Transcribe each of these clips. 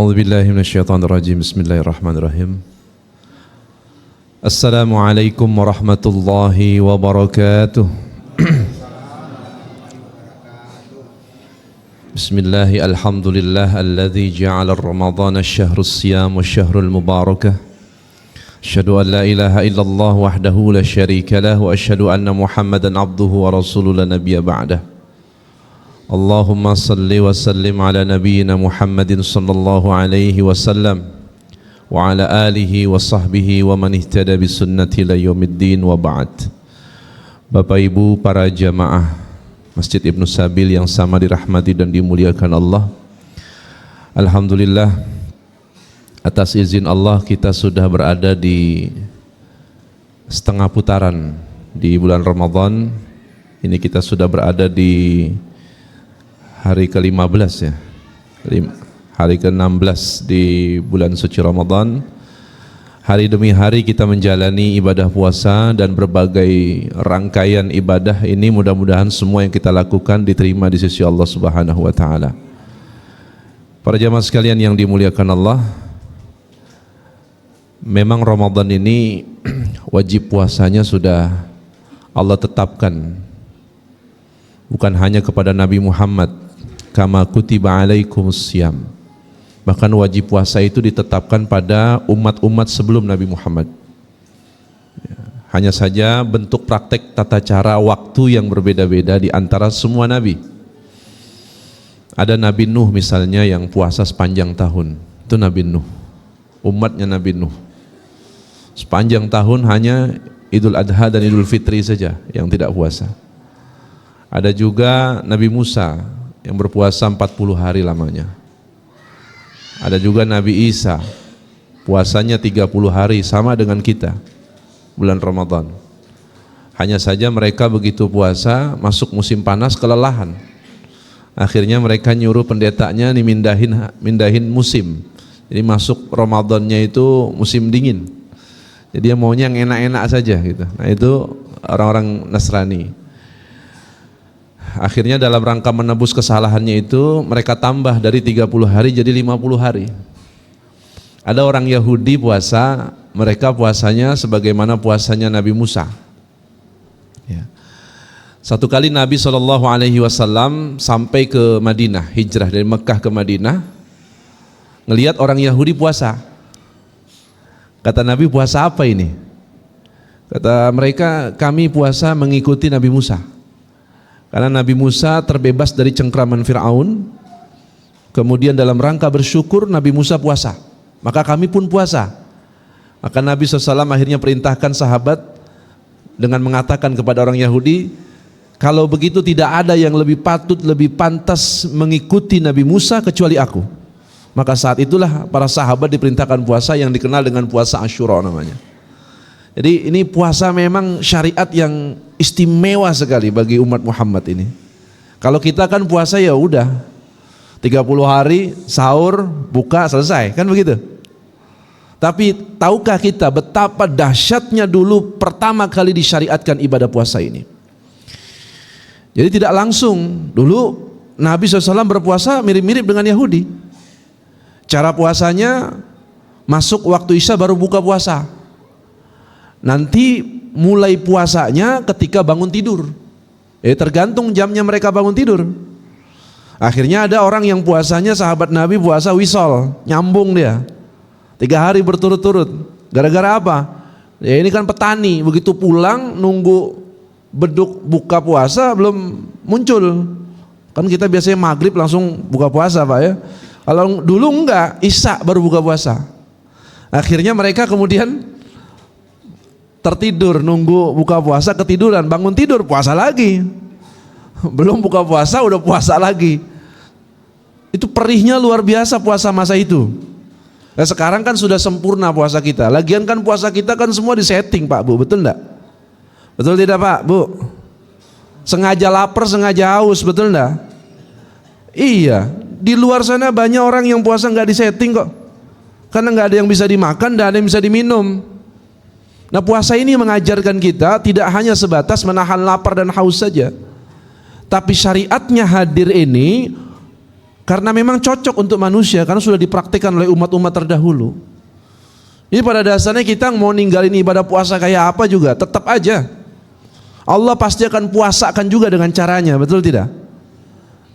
A'udzu billahi minasyaitonir rajim. Bismillahirrahmanirrahim. Assalamualaikum warahmatullahi wabarakatuh. Bismillahi alhamdulillah alladzi ja'ala ar-ramadhana ash-shahrus siyam wash-shahrul mubarakah. Asyhadu an la ilaha illallah wahdahu la syarika lah wa asyhadu anna Muhammadan abduhu wa rasuluhu la nabiyya ba'dah. Allahumma salli wa sallim ala nabiyyina Muhammadin sallallahu alaihi wasallam wa ala alihi wa sahbihi wa man ihtada bi sunnati ila yaumiddin wa ba'd. Bapak Ibu para jamaah Masjid Ibnu Sabil yang sama dirahmati dan dimuliakan Allah. Alhamdulillah, atas izin Allah kita sudah berada di setengah putaran di bulan Ramadan. Ini kita sudah berada di hari ke-15 ya, hari ke-16 di bulan suci Ramadan. Hari demi hari kita menjalani ibadah puasa dan berbagai rangkaian ibadah ini, mudah-mudahan semua yang kita lakukan diterima di sisi Allah Subhanahu wa taala. Para jamaah sekalian yang dimuliakan Allah, memang Ramadan ini wajib puasanya sudah Allah tetapkan, bukan hanya kepada Nabi Muhammad, kama kutiba alaikumus syiyam. Bahkan wajib puasa itu ditetapkan pada umat-umat sebelum Nabi Muhammad. Hanya saja bentuk praktek tata cara waktu yang berbeda-beda di antara semua nabi. Ada Nabi Nuh misalnya yang puasa sepanjang tahun, itu Nabi Nuh, umatnya Nabi Nuh. Sepanjang tahun hanya Idul Adha dan Idul Fitri saja yang tidak puasa. Ada juga Nabi Musa yang berpuasa 40 hari lamanya. Ada juga Nabi Isa, puasanya 30 hari sama dengan kita, bulan Ramadan. Hanya saja mereka begitu puasa, masuk musim panas kelelahan. Akhirnya mereka nyuruh pendetanya nih mindahin musim. Jadi masuk Ramadannya itu musim dingin. Jadi dia maunya yang enak-enak saja gitu. Nah itu orang-orang Nasrani. Akhirnya dalam rangka menebus kesalahannya itu mereka tambah dari 30 hari jadi 50 hari. Ada orang Yahudi puasa, mereka puasanya sebagaimana puasanya Nabi Musa ya. Satu kali Nabi SAW sampai ke Madinah, hijrah dari Mekah ke Madinah, ngelihat orang Yahudi puasa. Kata Nabi, puasa apa ini? Kata mereka, kami puasa mengikuti Nabi Musa. Karena Nabi Musa terbebas dari cengkraman Fir'aun, kemudian dalam rangka bersyukur Nabi Musa puasa, maka kami pun puasa. Maka Nabi SAW akhirnya perintahkan sahabat dengan mengatakan kepada orang Yahudi, kalau begitu tidak ada yang lebih patut, lebih pantas mengikuti Nabi Musa kecuali aku. Maka saat itulah para sahabat diperintahkan puasa yang dikenal dengan puasa Asyura namanya. Jadi ini puasa memang syariat yang istimewa sekali bagi umat Muhammad ini. Kalau kita kan puasa ya udah 30 hari sahur, buka, selesai, kan begitu. Tapi tahukah kita betapa dahsyatnya dulu pertama kali disyariatkan ibadah puasa ini? Jadi tidak langsung. Dulu Nabi SAW berpuasa mirip-mirip dengan Yahudi. Cara puasanya masuk waktu Isya baru buka puasa. Nanti mulai puasanya ketika bangun tidur. Tergantung jamnya mereka bangun tidur. Akhirnya ada orang yang puasanya, sahabat Nabi puasa wisol, nyambung dia 3 hari berturut-turut. Gara-gara apa? Ya ini kan petani, begitu pulang nunggu beduk buka puasa belum muncul. Kan kita biasanya maghrib langsung buka puasa Pak ya. Kalau dulu enggak, Isya baru buka puasa. Akhirnya mereka kemudian tertidur, nunggu buka puasa, ketiduran, bangun tidur, puasa lagi. Belum buka puasa udah puasa lagi. Itu perihnya luar biasa puasa masa itu. Nah, sekarang kan sudah sempurna puasa kita. Lagian kan puasa kita kan semua disetting Pak Bu, betul enggak? Betul tidak Pak Bu? Sengaja lapar, sengaja haus, betul enggak? Iya, di luar sana banyak orang yang puasa enggak disetting kok. Karena enggak ada yang bisa dimakan, enggak ada yang bisa diminum. Nah puasa ini mengajarkan kita tidak hanya sebatas menahan lapar dan haus saja, tapi syariatnya hadir ini Karena memang cocok untuk manusia, karena sudah dipraktikkan oleh umat-umat terdahulu. Jadi pada dasarnya kita mau ninggalin ibadah puasa kayak apa juga, tetap aja Allah pasti akan puasakan juga dengan caranya, betul tidak?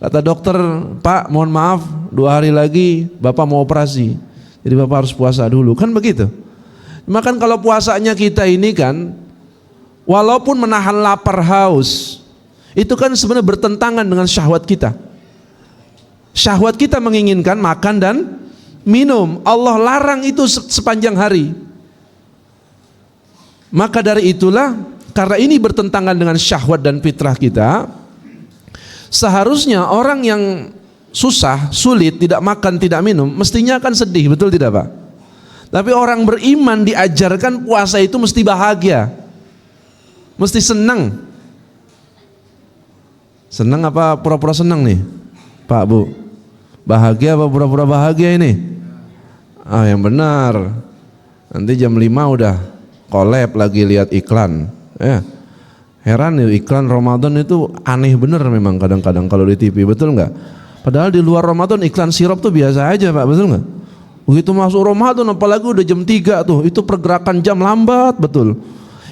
Kata dokter, Pak mohon maaf 2 hari lagi Bapak mau operasi, jadi Bapak harus puasa dulu, kan begitu. Maka kalau puasanya kita ini kan, walaupun menahan lapar haus, itu kan sebenarnya bertentangan dengan syahwat kita. Syahwat kita menginginkan makan dan minum, Allah larang itu sepanjang hari. Maka dari itulah, karena ini bertentangan dengan syahwat dan fitrah kita, seharusnya orang yang susah, sulit, tidak makan, tidak minum, mestinya akan sedih, betul tidak Pak? Tapi orang beriman diajarkan puasa itu mesti bahagia, mesti senang. Senang apa pura-pura senang nih Pak Bu? Bahagia apa pura-pura bahagia ini? Yang benar. Nanti jam 5 udah collab lagi lihat iklan. Heran ya, iklan Ramadan itu aneh bener memang kadang-kadang kalau di TV, betul nggak? Padahal di luar Ramadan iklan sirup tuh biasa aja Pak, betul nggak? Begitu masuk Ramadan apalagi udah jam 3 tuh, itu pergerakan jam lambat betul.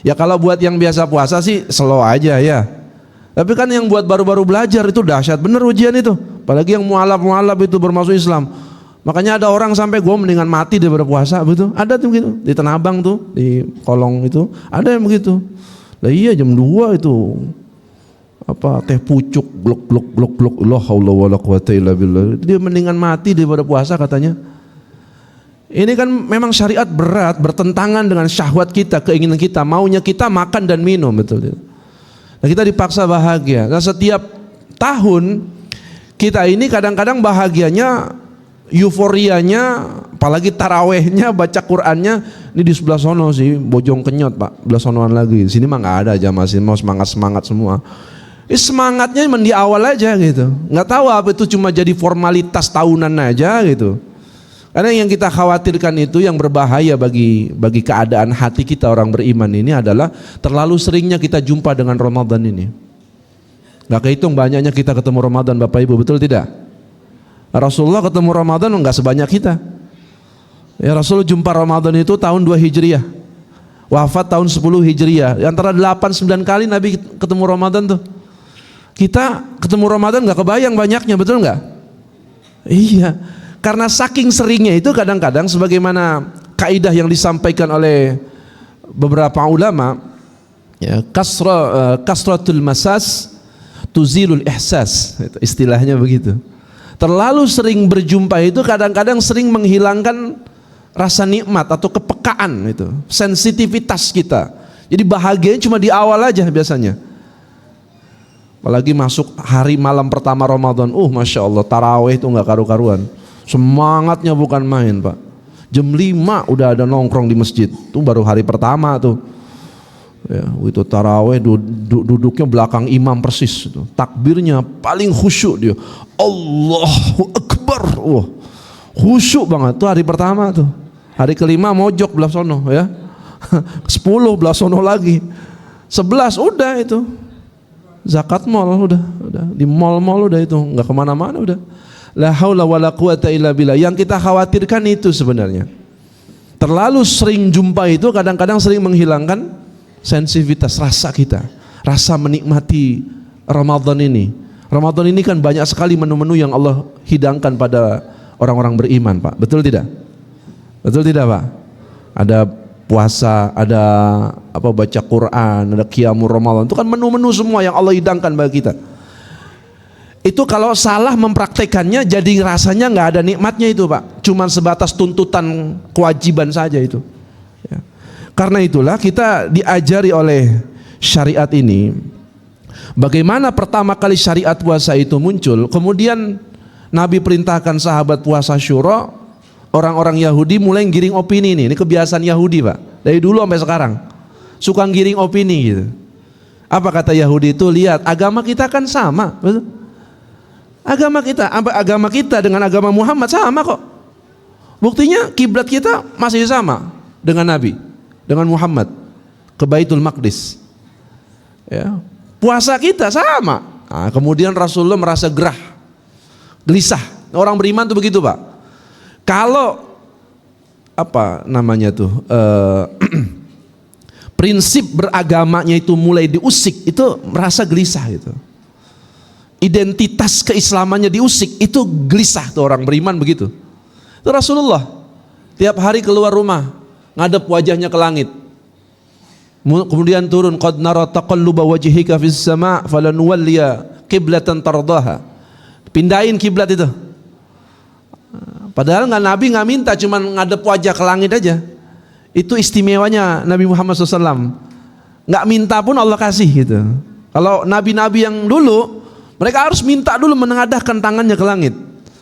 Ya kalau buat yang biasa puasa sih slow aja ya. Tapi kan yang buat baru-baru belajar itu dahsyat bener ujian itu. Apalagi yang mualaf itu bermasuk Islam. Makanya ada orang sampai gue mendingan mati daripada puasa begitu. Ada tuh begitu di Tanah Abang tuh, di kolong itu ada yang begitu. Lah iya jam 2 itu apa teh pucuk blok la haula wala quwata illa billah. Dia mendingan mati daripada puasa katanya. Ini kan memang syariat berat, bertentangan dengan syahwat kita, keinginan kita, maunya kita makan dan minum, betul. Nah, kita dipaksa bahagia. Nah, setiap tahun kita ini kadang-kadang bahagianya, euforianya, apalagi tarawehnya, baca Qur'annya, ini di sebelah sono sih, Bojong Kenyot Pak, belah sonoan lagi. Sini mah nggak ada aja, masih mau semangat semua. Semangatnya di awal aja gitu, nggak tahu apa itu cuma jadi formalitas tahunan aja gitu. Karena yang kita khawatirkan itu yang berbahaya bagi keadaan hati kita orang beriman ini adalah terlalu seringnya kita jumpa dengan Ramadan ini. Gak kehitung banyaknya kita ketemu Ramadan Bapak Ibu, betul tidak? Rasulullah ketemu Ramadan enggak sebanyak kita. Ya Rasul jumpa Ramadan itu tahun 2 Hijriah. Wafat tahun 10 Hijriah. Antara 8-9 kali Nabi ketemu Ramadan tuh. Kita ketemu Ramadan gak kebayang banyaknya, betul gak? Iya. Karena saking seringnya itu kadang-kadang sebagaimana kaidah yang disampaikan oleh beberapa ulama, ya, kasratul masas tuzilul ihsas, itu istilahnya begitu. Terlalu sering berjumpa itu kadang-kadang sering menghilangkan rasa nikmat atau kepekaan itu, sensitivitas kita. Jadi bahagianya cuma di awal aja biasanya. Apalagi masuk hari malam pertama Ramadan, Masya Allah taraweh itu gak karu-karuan. Semangatnya bukan main Pak. Jam 5 udah ada nongkrong di masjid. Itu baru hari pertama tuh. Ya, itu taraweh duduknya belakang imam persis. Takbirnya paling khusyuk dia. Allahu Akbar. Khusyuk banget tuh hari pertama tuh. Hari kelima mojok belah sono ya. 10 belah sono lagi. 11 udah itu. Zakat mall udah. Di mall-mall udah itu, nggak kemana-mana udah. La haula wala quwata illa billah. Yang kita khawatirkan itu sebenarnya. Terlalu sering jumpa itu kadang-kadang sering menghilangkan sensitivitas rasa kita, rasa menikmati Ramadan ini. Ramadan ini kan banyak sekali menu-menu yang Allah hidangkan pada orang-orang beriman Pak. Betul tidak? Betul tidak Pak? Ada puasa, ada baca Quran, ada qiyamul Ramadan. Itu kan menu-menu semua yang Allah hidangkan bagi kita. Itu kalau salah mempraktekannya jadi rasanya nggak ada nikmatnya itu Pak. Cuman sebatas tuntutan kewajiban saja itu. Ya. Karena itulah kita diajari oleh syariat ini. Bagaimana pertama kali syariat puasa itu muncul. Kemudian Nabi perintahkan sahabat puasa Syura. Orang-orang Yahudi mulai giring opini ini. Ini kebiasaan Yahudi Pak. Dari dulu sampai sekarang. Suka giring opini gitu. Apa kata Yahudi itu? Lihat agama kita kan sama. Betul? Agama kita dengan agama Muhammad sama kok. Buktinya kiblat kita masih sama dengan Nabi, dengan Muhammad ke Baitul Maqdis. Ya. Puasa kita sama. Nah, kemudian Rasulullah merasa gerah, gelisah Orang beriman tuh begitu, Pak. Kalau prinsip beragamanya itu mulai diusik, itu merasa gelisah gitu. Identitas keislamannya diusik, itu gelisah tuh orang beriman begitu. Itu Rasulullah tiap hari keluar rumah, ngadep wajahnya ke langit. Kemudian turun, qad nara taqalluba wajhika fis sama' falanuwalliya qiblatan tardaha. Pindahin kiblat itu. Padahal Nabi nggak minta, cuma ngadep wajah ke langit aja. Itu istimewanya Nabi Muhammad SAW. Nggak minta pun Allah kasih gitu. Kalau nabi-nabi yang dulu, mereka harus minta dulu, menengadahkan tangannya ke langit.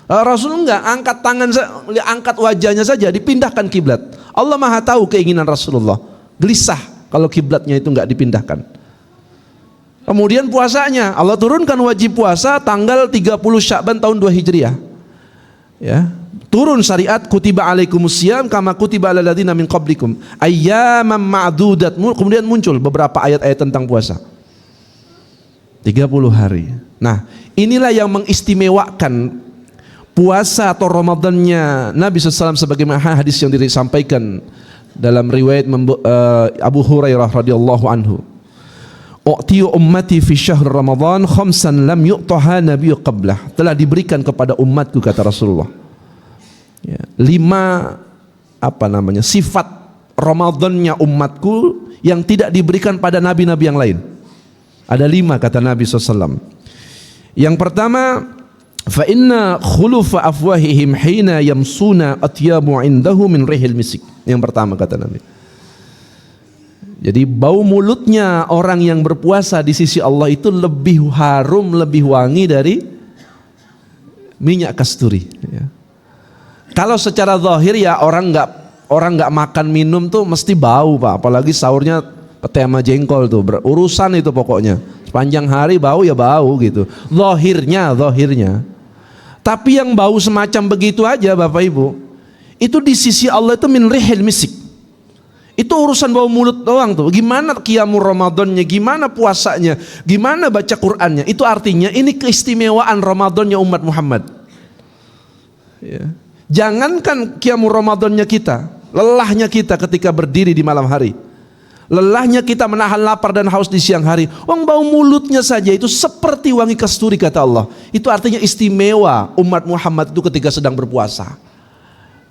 Rasul enggak, angkat wajahnya saja, dipindahkan kiblat. Allah Maha tahu keinginan Rasulullah. Gelisah kalau kiblatnya itu enggak dipindahkan. Kemudian puasanya, Allah turunkan wajib puasa tanggal 30 Sya'ban tahun 2 Hijriah. Ya, turun syariat kutiba alaikumusiyam kama kutiba alal ladzina min qablikum ayyaman ma'dudat. Kemudian muncul beberapa ayat-ayat tentang puasa. 30 hari. Nah, inilah yang mengistimewakan puasa atau Ramadannya Nabi SAW, sebagaimana hadis yang disampaikan dalam riwayat Abu Hurairah radhiyallahu anhu. U'tiyu ummati fi syahr Ramadan khamsan lam yu'taha nabiyyu qablah. Telah diberikan kepada umatku, kata Rasulullah. Ya, 5 sifat Ramadannya umatku yang tidak diberikan pada nabi-nabi yang lain. Ada 5 kata Nabi SAW. Yang pertama, fa inna khulufa afwahihim hina yamsuna atyabu indahu min rihil misik. Yang pertama kata Nabi. Jadi bau mulutnya orang yang berpuasa di sisi Allah itu lebih harum, lebih wangi dari minyak kasturi. Ya. Kalau secara zahir ya orang nggak makan minum tuh mesti bau, Pak. Apalagi sahurnya pete sama jengkol tuh, berurusan itu pokoknya. Sepanjang hari bau ya bau gitu. Zahirnya. Tapi yang bau semacam begitu aja, Bapak Ibu, itu di sisi Allah itu min rihil misik. Itu urusan bau mulut doang tuh. Gimana qiyamul Ramadannya, gimana puasanya, gimana baca Qur'annya. Itu artinya ini keistimewaan Ramadannya umat Muhammad. Ya. Jangankan qiyamul Ramadannya kita, lelahnya kita ketika berdiri di malam hari, lelahnya kita menahan lapar dan haus di siang hari. Bau mulutnya saja itu seperti wangi kasturi, kata Allah. Itu artinya istimewa umat Muhammad itu ketika sedang berpuasa.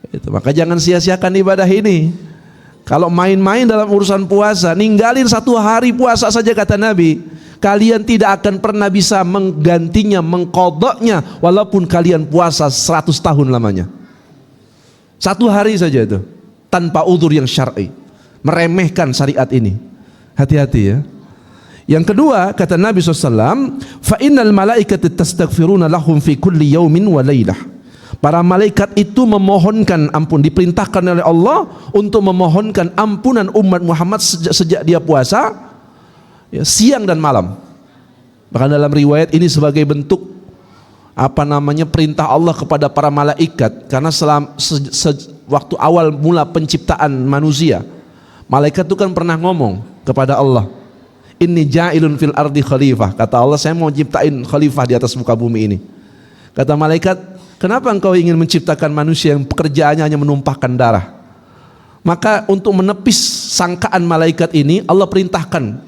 Itu, maka jangan sia-siakan ibadah ini. Kalau main-main dalam urusan puasa, ninggalin 1 hari puasa saja, kata Nabi, kalian tidak akan pernah bisa menggantinya, mengqadanya, walaupun kalian puasa 100 tahun lamanya. 1 hari saja itu, tanpa udzur yang syar'i. Meremehkan syariat ini. Hati-hati ya. Yang kedua, kata Nabi SAW, fa innal malaikata tastaghfiruna lahum fi kulli yaumin wa lailah. Para malaikat itu memohonkan ampun, diperintahkan oleh Allah untuk memohonkan ampunan umat Muhammad sejak dia puasa, ya, siang dan malam. Bahkan dalam riwayat ini sebagai bentuk perintah Allah kepada para malaikat, karena waktu awal mula penciptaan manusia, malaikat itu kan pernah ngomong kepada Allah, inni ja'ilun fil ardi khalifah. Kata Allah, saya mau ciptain khalifah di atas muka bumi ini. Kata malaikat, kenapa engkau ingin menciptakan manusia yang pekerjaannya hanya menumpahkan darah? Maka untuk menepis sangkaan malaikat ini, Allah perintahkan,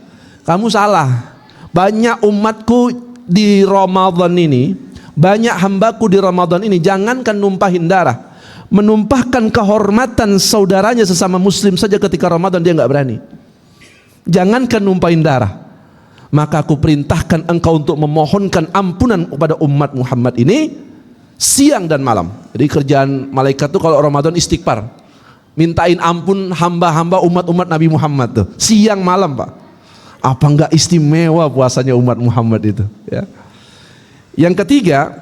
kamu salah. Banyak umatku di Ramadan ini, banyak hambaku di Ramadan ini, jangankan numpahin darah, menumpahkan kehormatan saudaranya sesama muslim saja ketika Ramadan dia nggak berani. Jangankan numpahin darah. Maka aku perintahkan engkau untuk memohonkan ampunan kepada umat Muhammad ini siang dan malam. Jadi kerjaan malaikat itu kalau Ramadan istighfar, mintain ampun hamba-hamba umat-umat Nabi Muhammad tuh siang malam, Pak. Apa enggak istimewa puasanya umat Muhammad itu, ya. Yang ketiga,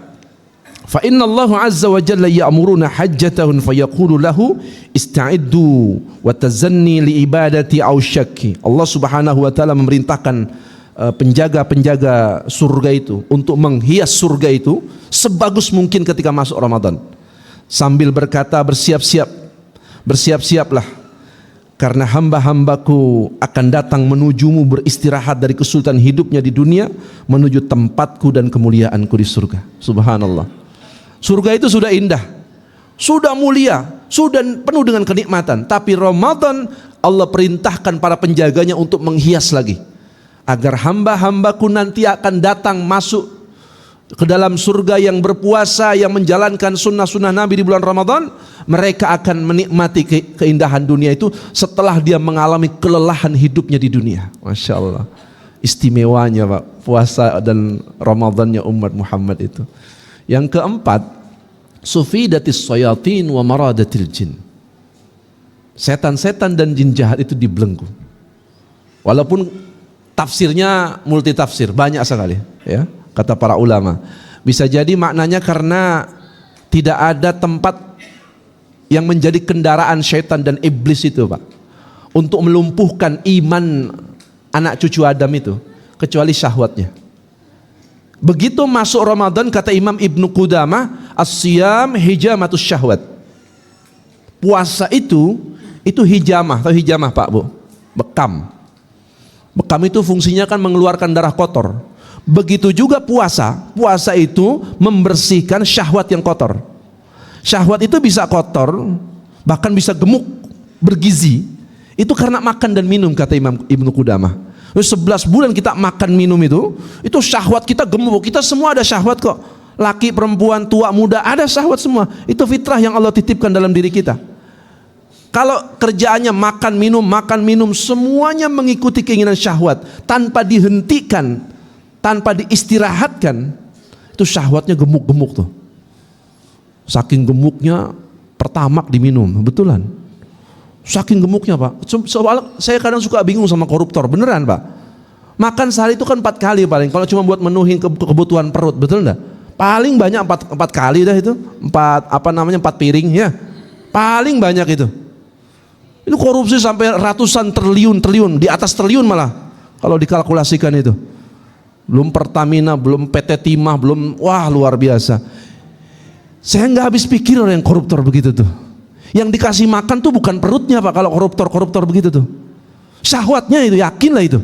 fa inna Allah azza wa jalla ya'muruna hajjatahun fayaqulu lahu ista'iddu wa tazanni li ibadati aw syakki. Allah Subhanahu wa taala memerintahkan penjaga-penjaga surga itu untuk menghias surga itu sebagus mungkin ketika masuk Ramadan, sambil berkata, bersiap-siaplah karena hamba-hambaku akan datang menujumu beristirahat dari kesulitan hidupnya di dunia menuju tempatku dan kemuliaanku di surga. Subhanallah. Surga itu sudah indah, sudah mulia, sudah penuh dengan kenikmatan. Tapi Ramadan Allah perintahkan para penjaganya untuk menghias lagi, agar hamba-hambaku nanti akan datang masuk ke dalam surga yang berpuasa, yang menjalankan sunnah-sunnah Nabi di bulan Ramadan. Mereka akan menikmati keindahan dunia itu setelah dia mengalami kelelahan hidupnya di dunia. Masya Allah, istimewanya Pak puasa dan Ramadannya umat Muhammad itu. Yang keempat, sufidatis sayatin wa maradatil jin. Setan-setan dan jin jahat itu dibelenggu. Walaupun tafsirnya multi tafsir, banyak sekali ya, kata para ulama. Bisa jadi maknanya karena tidak ada tempat yang menjadi kendaraan syaitan dan iblis itu Pak, untuk melumpuhkan iman anak cucu Adam itu, kecuali syahwatnya. Begitu masuk Ramadan, kata Imam Ibnu Qudamah, as-siyam hijamatus syahwat. Puasa itu hijamah. Tahu hijamah Pak Bu? Bekam. Bekam itu fungsinya kan mengeluarkan darah kotor. Begitu juga puasa itu membersihkan syahwat yang kotor. Syahwat itu bisa kotor, bahkan bisa gemuk, bergizi. Itu karena makan dan minum, kata Imam Ibnu Qudamah. 11 bulan kita makan minum itu syahwat kita gemuk. Kita semua ada syahwat kok. Laki, perempuan, tua, muda, ada syahwat semua. Itu fitrah yang Allah titipkan dalam diri kita. Kalau kerjaannya makan minum, semuanya mengikuti keinginan syahwat tanpa dihentikan, tanpa diistirahatkan, itu syahwatnya gemuk-gemuk tuh. Saking gemuknya pertamak diminum, betulan. Saking gemuknya Pak. Soal saya kadang suka bingung sama koruptor, beneran Pak. Makan sehari itu kan 4 kali paling. Kalau cuma buat menuhin kebutuhan perut, betul enggak? Paling banyak 4 kali dah itu. 4 piring ya. Paling banyak itu. Itu korupsi sampai ratusan triliun, di atas triliun malah kalau dikalkulasikan itu. Belum Pertamina, belum PT Timah, belum, wah luar biasa. Saya nggak habis pikir orang yang koruptor begitu tuh. Yang dikasih makan tuh bukan perutnya Pak, kalau koruptor begitu tuh. Syahwatnya itu, yakinlah itu.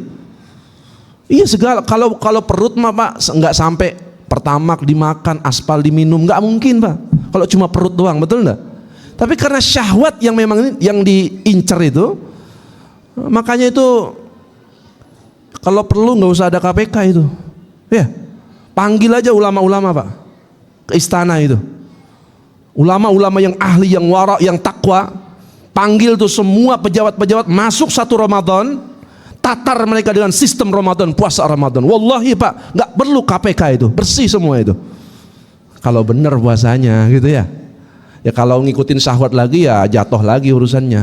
Iya segala, kalau perut mah Pak nggak sampai pertamak dimakan, aspal diminum, nggak mungkin Pak. Kalau cuma perut doang, betul nggak? Tapi karena syahwat yang memang yang diincar itu, makanya itu kalau perlu nggak usah ada KPK itu. Ya, panggil aja ulama-ulama Pak ke istana itu. Ulama-ulama yang ahli, yang wara, yang takwa, panggil tuh semua pejabat-pejabat masuk satu Ramadan, tatar mereka dengan sistem Ramadan, puasa Ramadan. Wallahi Pak, nggak perlu KPK itu, bersih semua itu. Kalau benar puasanya gitu ya. Ya kalau ngikutin syahwat lagi ya jatuh lagi urusannya.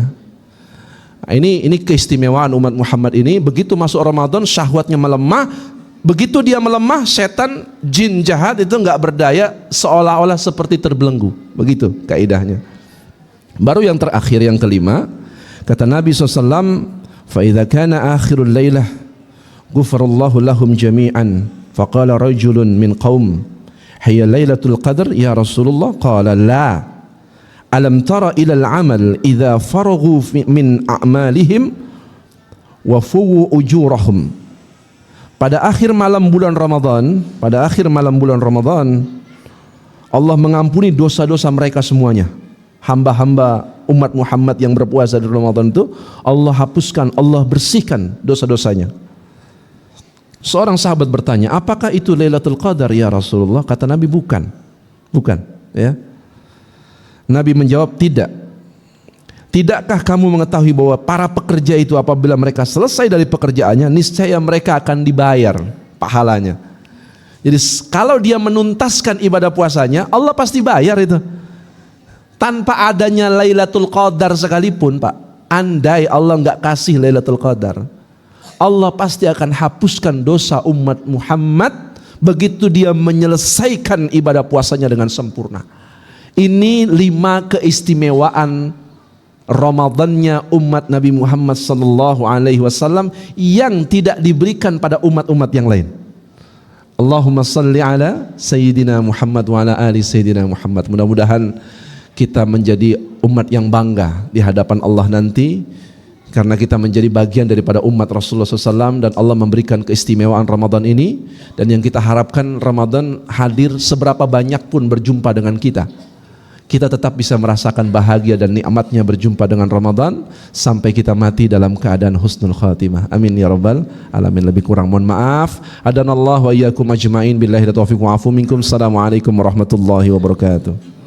Nah, ini keistimewaan umat Muhammad ini. Begitu masuk Ramadan syahwatnya melemah. Begitu dia melemah, setan, jin jahat itu nggak berdaya, seolah-olah seperti terbelenggu. Begitu kaidahnya. Baru yang terakhir, yang kelima, kata Nabi SAW, فَإِذَا كَانَ آخِرُ اللَّيْلَةِ غُفَرَ اللَّهُ لَهُمْ جَمِيعًا فَقَالَ رَجُلٌ مِنْ قَوْمٍ هِيَ لَيْلَةُ الْقَدْرِ يَا رَسُولُ اللَّهِ قَالَ لَا أَلَمْ تَرَ إِلَى الْعَمَلِ إِذَا فَرَغُوا مِنْ أَعْمَالِهِمْ وَفُوُّوا أُجُورَهُمْ. Pada akhir malam bulan Ramadan, Allah mengampuni dosa-dosa mereka semuanya. Hamba-hamba umat Muhammad yang berpuasa di Ramadan itu Allah hapuskan, Allah bersihkan dosa-dosanya. Seorang sahabat bertanya, apakah itu Lailatul Qadar ya Rasulullah? Kata Nabi, bukan ya. Nabi menjawab, tidak. Tidakkah kamu mengetahui bahwa para pekerja itu apabila mereka selesai dari pekerjaannya, niscaya mereka akan dibayar pahalanya. Jadi kalau dia menuntaskan ibadah puasanya, Allah pasti bayar itu. Tanpa adanya Lailatul Qadar sekalipun Pak, andai Allah nggak kasih Lailatul Qadar, Allah pasti akan hapuskan dosa umat Muhammad begitu dia menyelesaikan ibadah puasanya dengan sempurna. Ini 5 keistimewaan Ramadannya umat Nabi Muhammad sallallahu alaihi wasallam yang tidak diberikan pada umat-umat yang lain. Allahumma salli ala sayyidina Muhammad wa ala ali sayyidina Muhammad. Mudah-mudahan kita menjadi umat yang bangga di hadapan Allah nanti karena kita menjadi bagian daripada umat Rasulullah SAW dan Allah memberikan keistimewaan Ramadan ini, dan yang kita harapkan Ramadan hadir seberapa banyak pun berjumpa dengan kita tetap bisa merasakan bahagia dan nikmatnya berjumpa dengan Ramadan sampai kita mati dalam keadaan husnul khatimah. Amin ya rabbal alamin. Lebih kurang mohon maaf. Adanallahu wa iyyakum ajmain billahi taufiq wa afu minkum. Assalamualaikum warahmatullahi wabarakatuh.